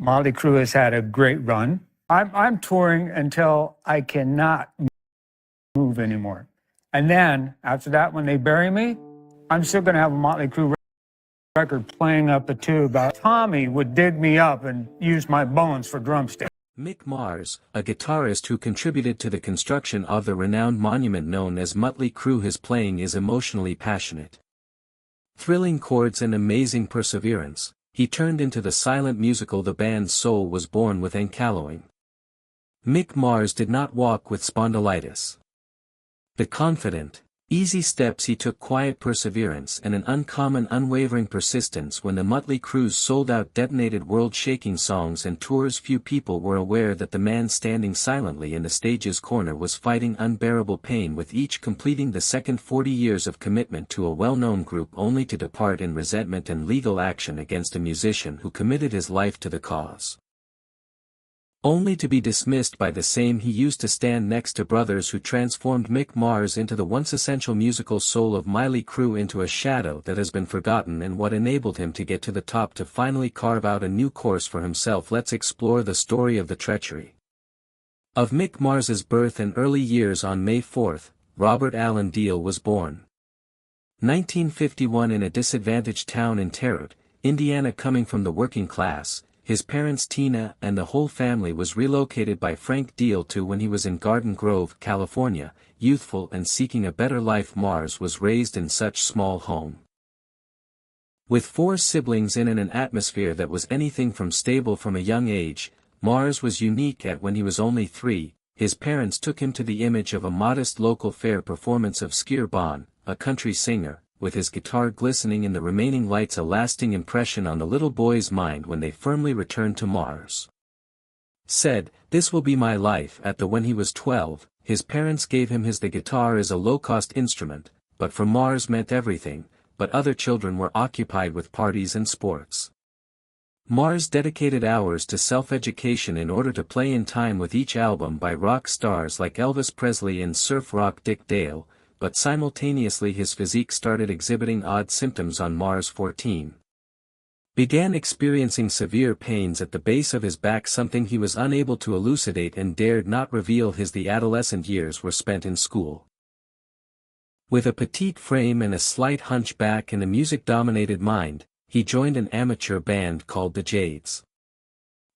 Mötley Crüe has had a great run. I'm touring until I cannot move anymore. And then, after that, when they bury me, I'm still going to have a Mötley Crüe record playing up the tube. Tommy would dig me up and use my bones for drumsticks. Mick Mars, a guitarist who contributed to the construction of the renowned monument known as Mötley Crüe, his playing is emotionally passionate. Thrilling chords and amazing perseverance, he turned into the silent musical the band's soul was born with ankylosing. Mick Mars did not walk with spondylitis. The confident, easy steps he took, quiet perseverance and an uncommon unwavering persistence when the Mötley Crüe's sold-out detonated world-shaking songs and tours. Few people were aware that the man standing silently in the stage's corner was fighting unbearable pain with each completing the second 40 years of commitment to a well-known group only to depart in resentment and legal action against a musician who committed his life to the cause. Only to be dismissed by the same. He used to stand next to brothers who transformed Mick Mars into the once essential musical soul of Mötley Crüe into a shadow that has been forgotten, and what enabled him to get to the top to finally carve out a new course for himself. Let's explore the story of the treachery of Mick Mars's birth and early years. On May 4, Robert Allen Deal was born. 1951 in a disadvantaged town in Terre, Indiana. Coming from the working class, his parents Tina and the whole family was relocated by Frank Deal to when he was in Garden Grove, California. Youthful and seeking a better life, Mars was raised in such small home. With 4 siblings in an atmosphere that was anything from stable from a young age, Mars was unique. At when he was only 3, his parents took him to the image of a modest local fair performance of Skeer Bon, a country singer, with his guitar glistening in the remaining lights, a lasting impression on the little boy's mind. When they firmly returned to Mars said, "This will be my life." When he was 12, his parents gave him the guitar as a low-cost instrument, but for Mars meant everything, but other children were occupied with parties and sports. Mars dedicated hours to self-education in order to play in time with each album by rock stars like Elvis Presley and surf rock Dick Dale, but simultaneously his physique started exhibiting odd symptoms. On Mars 14, began experiencing severe pains at the base of his back, something he was unable to elucidate and dared not reveal. The adolescent years were spent in school. With a petite frame and a slight hunchback and a music-dominated mind, he joined an amateur band called the Jades.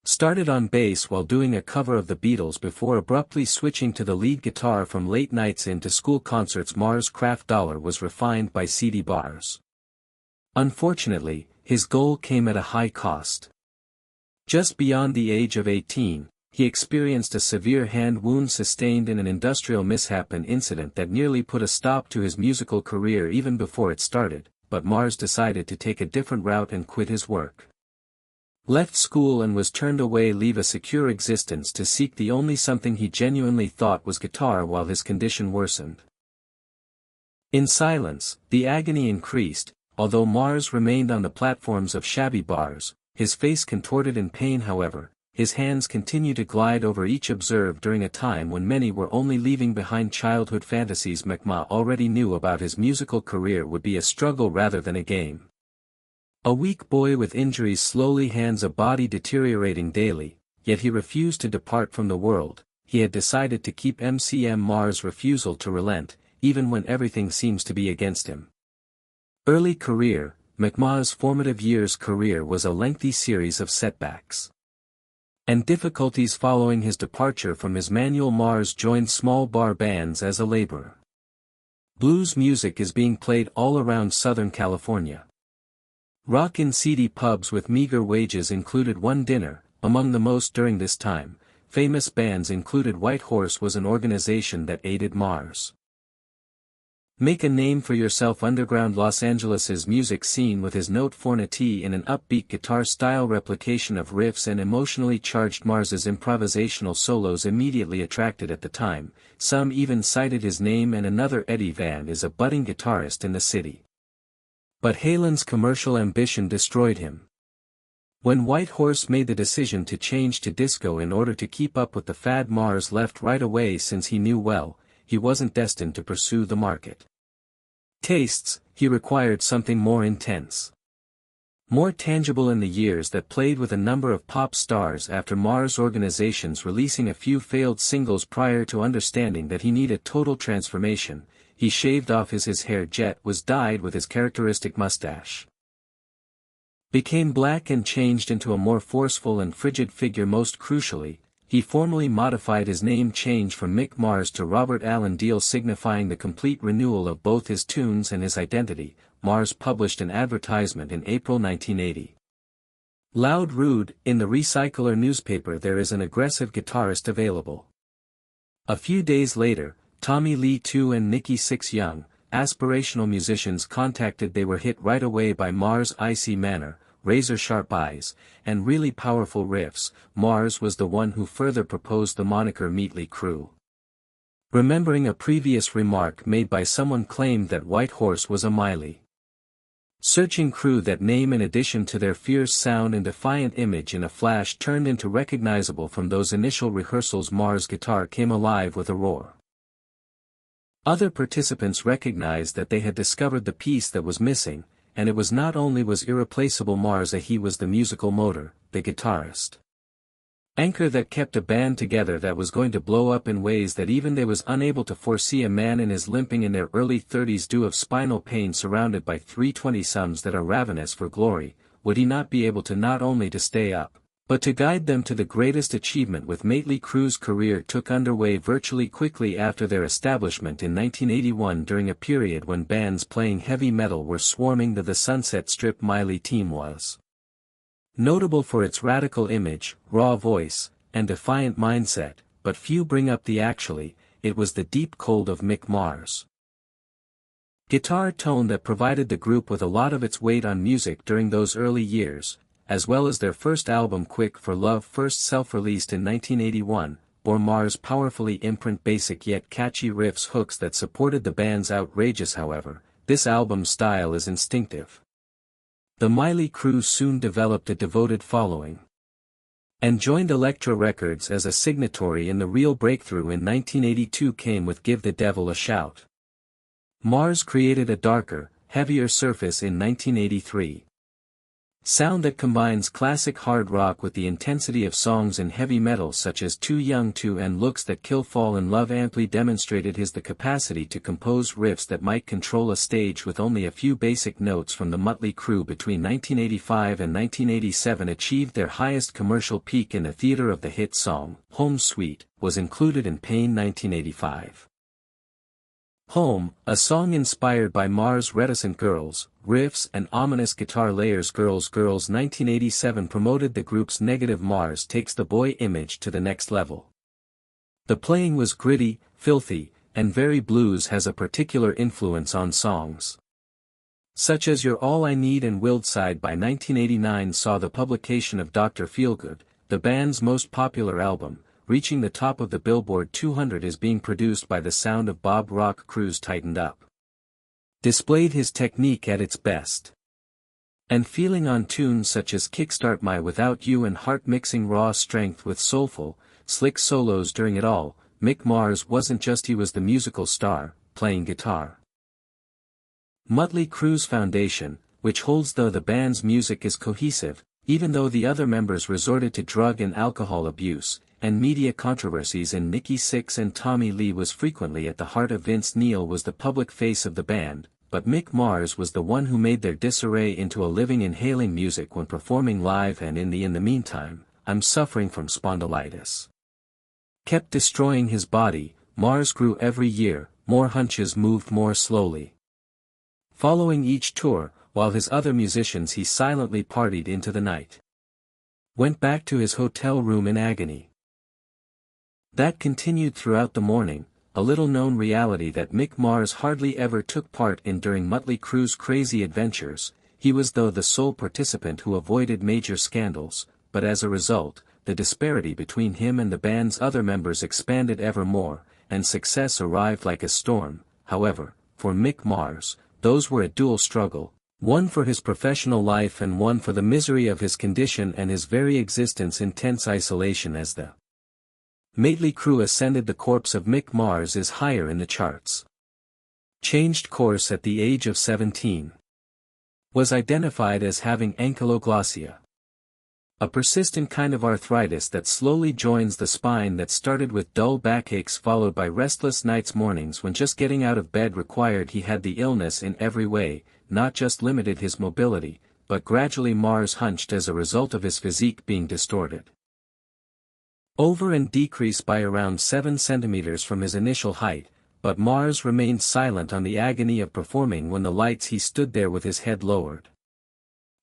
Started on bass while doing a cover of the Beatles before abruptly switching to the lead guitar from late nights into school concerts. Mars' craft dollar was refined by seedy bars. Unfortunately, his goal came at a high cost. Just beyond the age of 18, he experienced a severe hand wound sustained in an industrial mishap, an incident that nearly put a stop to his musical career even before it started, but Mars decided to take a different route and quit his work. Left school and was turned away, leave a secure existence to seek the only something he genuinely thought was guitar while his condition worsened. In silence, the agony increased, although Mars remained on the platforms of shabby bars, his face contorted in pain. However, his hands continued to glide over each observed during a time when many were only leaving behind childhood fantasies. McMa already knew about his musical career would be a struggle rather than a game. A weak boy with injuries, slowly hands, a body deteriorating daily, yet he refused to depart from the world. He had decided to keep MCM. Mars' refusal to relent, even when everything seems to be against him. Early career. McMahon's formative years career was a lengthy series of setbacks and difficulties. Following his departure from his manual, Mars joined small bar bands as a laborer. Blues music is being played all around Southern California. Rock in seedy pubs with meager wages included one dinner. Among the most during this time, famous bands included White Horse was an organization that aided Mars make a name for yourself. Underground Los Angeles's music scene with his note fornati in an upbeat guitar-style replication of riffs and emotionally charged Mars's improvisational solos immediately attracted at the time. Some even cited his name, and another Eddie Van is a budding guitarist in the city. But Halen's commercial ambition destroyed him. When White Horse made the decision to change to disco in order to keep up with the fad, Mars left right away, since he knew well, he wasn't destined to pursue the market tastes. He required something more intense. More tangible in the years that played with a number of pop stars after Mars organizations releasing a few failed singles prior to understanding that he needed total transformation, he shaved off his hair jet was dyed with his characteristic mustache. Became black and changed into a more forceful and frigid figure. Most crucially, he formally modified his name change from Mick Mars to Robert Allen Deal, signifying the complete renewal of both his tunes and his identity. Mars published an advertisement in April 1980. Loud Rude, in the Recycler newspaper there is an aggressive guitarist available. A few days later, Tommy Lee 2 and Nikki 6 young, aspirational musicians contacted. They were hit right away by Mars' icy manner, razor-sharp eyes, and really powerful riffs. Mars was the one who further proposed the moniker Mötley Crüe. Remembering a previous remark made by someone claimed that White Horse was a Miley. Searching Crüe, that name in addition to their fierce sound and defiant image in a flash turned into recognizable. From those initial rehearsals Mars' guitar came alive with a roar. Other participants recognized that they had discovered the piece that was missing, and it was not only was irreplaceable Mars, he was the musical motor, the guitarist. Anchor that kept a band together that was going to blow up in ways that even they was unable to foresee. A man in his limping in their early 30s due of spinal pain, surrounded by 320-somes that are ravenous for glory, would he not be able to not only to stay up, but to guide them to the greatest achievement? With Mötley Crüe's career took underway virtually quickly after their establishment in 1981, during a period when bands playing heavy metal were swarming to the Sunset Strip. Miley team was notable for its radical image, raw voice, and defiant mindset, but few bring up the actually, it was the deep cold of Mick Mars' guitar tone that provided the group with a lot of its weight on music during those early years, as well as their first album Quick for Love, first self-released in 1981, bore Mars' powerfully imprint, basic yet catchy riffs, hooks that supported the band's outrageous. However, this album's style is instinctive. The Mötley Crüe soon developed a devoted following and joined Elektra Records as a signatory, and the real breakthrough in 1982 came with Give the Devil a Shout. Mars created a darker, heavier surface in 1983. Sound that combines classic hard rock with the intensity of songs in heavy metal such as Too Young to and Looks That Kill. Fall in Love amply demonstrated the capacity to compose riffs that might control a stage with only a few basic notes. From the Mötley Crüe between 1985 and 1987 achieved their highest commercial peak in the theater of the hit song, Home Sweet, was included in Pain 1985. Home, a song inspired by Mars' reticent girls, riffs and ominous guitar layers. Girls 1987 promoted the group's negative Mars takes the boy image to the next level. The playing was gritty, filthy, and very blues, has a particular influence on songs such as You're All I Need and Willed Side. By 1989 saw the publication of Dr. Feelgood, the band's most popular album, reaching the top of the Billboard 200. Is being produced by the sound of Bob Rock. Crüe's tightened up displayed his technique at its best and feeling on tunes such as Kickstart My Without You and Heart, mixing raw strength with soulful, slick solos during it all. Mick Mars wasn't just he was the musical star, playing guitar. Mötley Crüe's foundation, which holds though the band's music is cohesive, even though the other members resorted to drug and alcohol abuse, and media controversies, and Nikki Sixx and Tommy Lee was frequently at the heart of. Vince Neil was the public face of the band, but Mick Mars was the one who made their disarray into a living, inhaling music when performing live. And in the meantime, I'm suffering from spondylitis. Kept destroying his body. Mars grew every year, more hunches, moved more slowly. Following each tour, while his other musicians he silently partied into the night. Went back to his hotel room in agony. That continued throughout the morning, a little-known reality that Mick Mars hardly ever took part in during Mötley Crüe's crazy adventures. He was though the sole participant who avoided major scandals, but as a result, the disparity between him and the band's other members expanded ever more, and success arrived like a storm. However, for Mick Mars, those were a dual struggle, one for his professional life and one for the misery of his condition and his very existence. Intense isolation. As the Mötley Crüe ascended, the corpse of Mick Mars is higher in the charts. Changed course at the age of 17. was identified as having ankylosing, a persistent kind of arthritis that slowly joins the spine that started with dull backaches followed by restless nights, mornings when just getting out of bed required he had the illness in every way, not just limited his mobility, but gradually Mars hunched as a result of his physique being distorted over and decreased by around 7 centimeters from his initial height, but Mars remained silent on the agony of performing when the lights he stood there with his head lowered,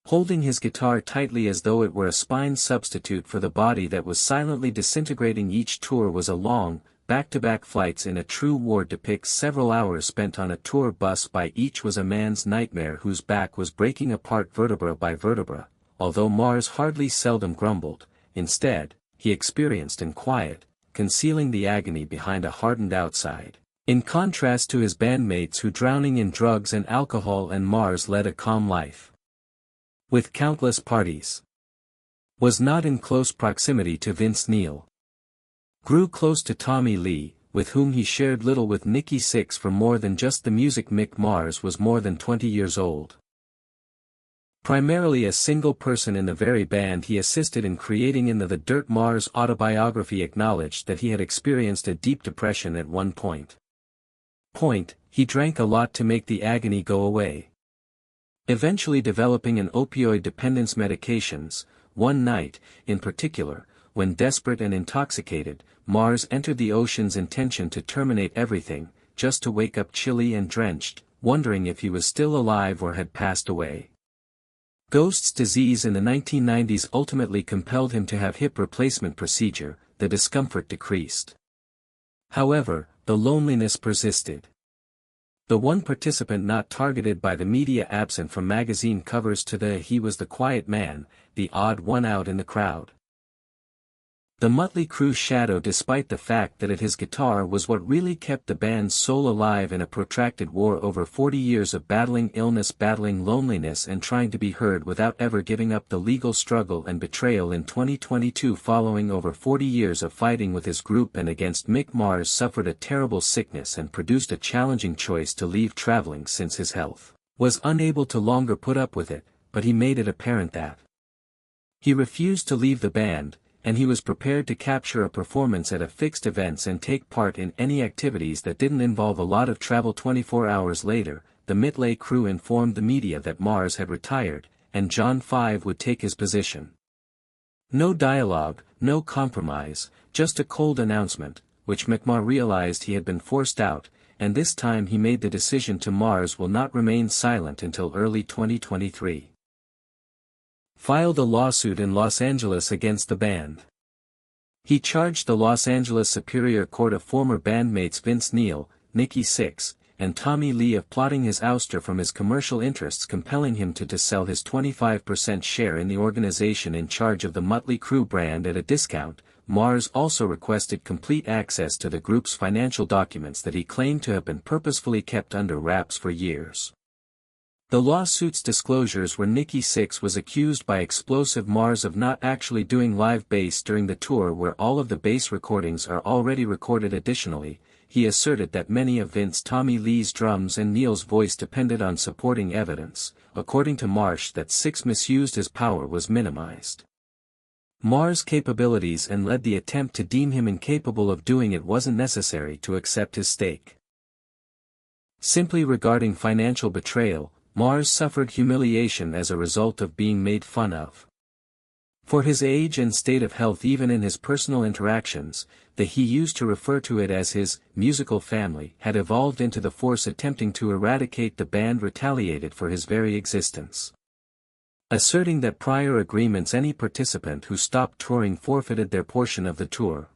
holding his guitar tightly as though it were a spine substitute for the body that was silently disintegrating. Each tour was a long, back-to-back flights in a true war depicts several hours spent on a tour bus by each was a man's nightmare whose back was breaking apart vertebra by vertebra, although Mars hardly seldom grumbled. Instead, he experienced in quiet, concealing the agony behind a hardened outside. In contrast to his bandmates who drowning in drugs and alcohol, and Mars led a calm life with countless parties. Was not in close proximity to Vince Neil. Grew close to Tommy Lee, with whom he shared little. With Nikki Sixx for more than just the music. Mick Mars was more than 20 years old. Primarily a single person in the very band he assisted in creating. In the Dirt, Mars' autobiography acknowledged that he had experienced a deep depression at one point. He drank a lot to make the agony go away, eventually developing an opioid dependence medications. One night, in particular, when desperate and intoxicated, Mars entered the ocean's intention to terminate everything, just to wake up chilly and drenched, wondering if he was still alive or had passed away. Ghost's disease in the 1990s ultimately compelled him to have hip replacement procedure. The discomfort decreased. However, the loneliness persisted. The one participant not targeted by the media, absent from magazine covers he was the quiet man, the odd one out in the crowd. The Mötley Crüe shadow, despite the fact that his guitar was what really kept the band's soul alive in a protracted war over 40 years of battling illness, battling loneliness, and trying to be heard without ever giving up. The legal struggle and betrayal in 2022 following over 40 years of fighting with his group and against Mick. Mars suffered a terrible sickness and produced a challenging choice to leave traveling since his health was unable to longer put up with it, but he made it apparent that he refused to leave the band, and he was prepared to capture a performance at a fixed events and take part in any activities that didn't involve a lot of travel. 24 hours later, the Mötley Crüe informed the media that Mars had retired, and John 5 would take his position. No dialogue, no compromise, just a cold announcement, which McMahon realized he had been forced out, and this time he made the decision to Mars will not remain silent until early 2023. Filed a lawsuit in Los Angeles against the band. He charged the Los Angeles Superior Court of former bandmates Vince Neil, Nikki Sixx, and Tommy Lee of plotting his ouster from his commercial interests, compelling him to sell his 25% share in the organization in charge of the Mötley Crüe brand at a discount. Mars also requested complete access to the group's financial documents that he claimed to have been purposefully kept under wraps for years. The lawsuit's disclosures were Nikki Sixx was accused by Explosive Mars of not actually doing live bass during the tour where all of the bass recordings are already recorded. Additionally, he asserted that many of Vince Tommy Lee's drums and Neil's voice depended on supporting evidence. According to Marsh, that Sixx misused his power was minimized Mars' capabilities and led the attempt to deem him incapable of doing it wasn't necessary to accept his stake. Simply regarding financial betrayal, Mars suffered humiliation as a result of being made fun of. For his age and state of health, even in his personal interactions, that he used to refer to it as his musical family had evolved into the force attempting to eradicate the band, retaliated for his very existence. Asserting that prior agreements any participant who stopped touring forfeited their portion of the tour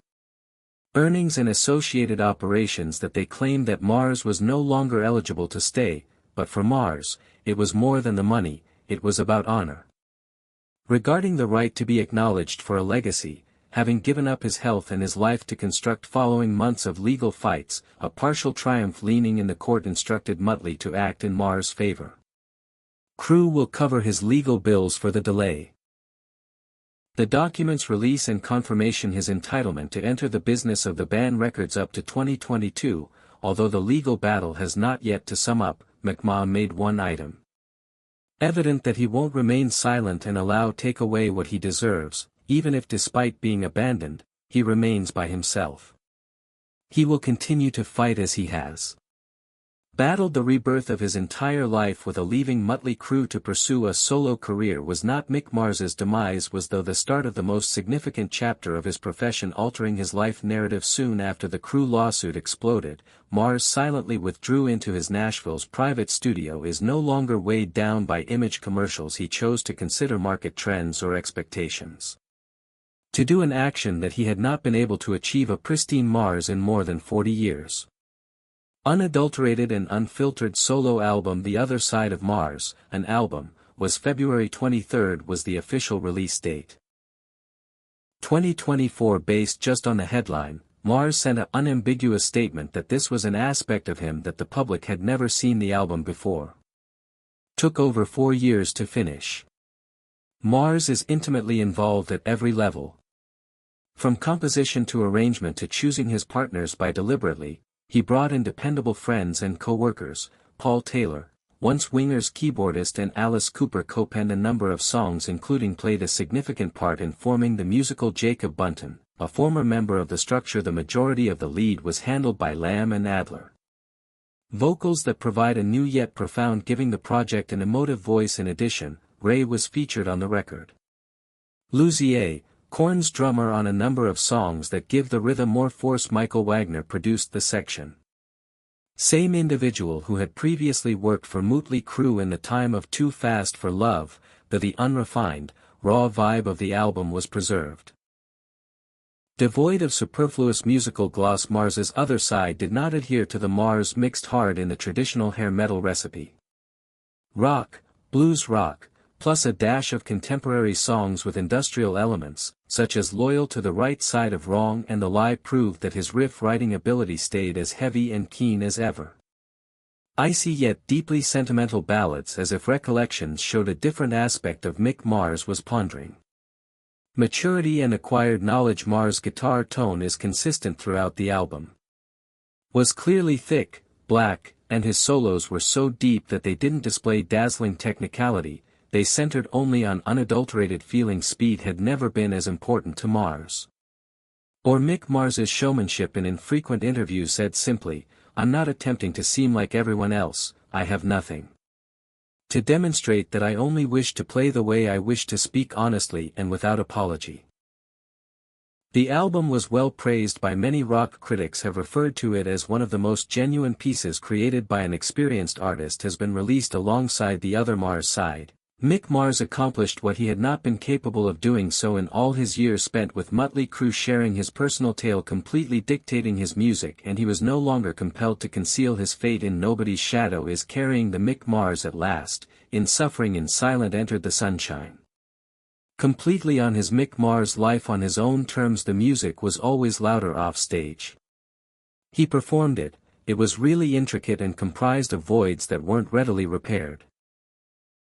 earnings and associated operations, that they claimed that Mars was no longer eligible to stay. But for Mars, it was more than the money, it was about honor. Regarding the right to be acknowledged for a legacy, having given up his health and his life to construct following months of legal fights, a partial triumph leaning in the court instructed Mötley to act in Mars' favor. Crüe will cover his legal bills for the delay. The documents release and confirmation his entitlement to enter the business of the band records up to 2022, although the legal battle has not yet to sum up. McMahon made one item Evident that he won't remain silent and take away what he deserves, even if despite being abandoned, he remains by himself. He will continue to fight as he has battled the rebirth of his entire life with leaving Mötley Crüe to pursue a solo career was not Mick Mars's demise was though the start of the most significant chapter of his profession altering his life narrative soon after the Crüe lawsuit exploded. Mars silently withdrew into his Nashville's private studio is no longer weighed down by image commercials he chose to consider market trends or expectations. To do an action that he had not been able to achieve a pristine Mars in more than 40 years. Unadulterated and unfiltered solo album The Other Side of Mars, an album, was February 23 was the official release date. 2024 based just on the headline, Mars sent an unambiguous statement that this was an aspect of him that the public had never seen the album before. Took over 4 years to finish. Mars is intimately involved at every level. From composition to arrangement to choosing his partners by deliberately, he brought in dependable friends and co-workers. Paul Taylor, once Wingers keyboardist and Alice Cooper co-penned a number of songs including played a significant part in forming the musical Jacob Bunton, a former member of the structure. The majority of the lead was handled by Lamb and Adler. Vocals that provide a new yet profound giving the project an emotive voice. In addition, Ray was featured on the record. Luzier, Korn's drummer on a number of songs that give the rhythm more force. Michael Wagner produced the section. Same individual who had previously worked for Mötley Crüe in the time of Too Fast for Love, the unrefined, raw vibe of the album was preserved. Devoid of superfluous musical gloss, Mars's Other Side did not adhere to the Mars mixed hard in the traditional hair metal recipe. Rock, blues rock, plus a dash of contemporary songs with industrial elements, such as Loyal to the Right Side of Wrong and The Lie, proved that his riff-writing ability stayed as heavy and keen as ever. Icy yet deeply sentimental ballads as if recollections showed a different aspect of Mick Mars was pondering. Maturity and acquired knowledge. Mars' guitar tone is consistent throughout the album. Was clearly thick, black, and his solos were so deep that they didn't display dazzling technicality. They centered only on unadulterated feeling. Speed had never been as important to Mars. Or Mick Mars's showmanship. In infrequent interviews said simply, "I'm not attempting to seem like everyone else, I have nothing to demonstrate that I only wish to play the way I wish to speak honestly and without apology." The album was well praised by many. Rock critics have referred to it as one of the most genuine pieces created by an experienced artist. Has been released alongside the other Mars side. Mick Mars accomplished what he had not been capable of doing so in all his years spent with Mötley Crüe, sharing his personal tale, completely dictating his music, and he was no longer compelled to conceal his fate. In Nobody's Shadow is carrying the Mick Mars at last. In Suffering in Silent entered the sunshine. Completely on his Mick Mars life on his own terms. The music was always louder off stage. He performed it. It was really intricate and comprised of voids that weren't readily repaired.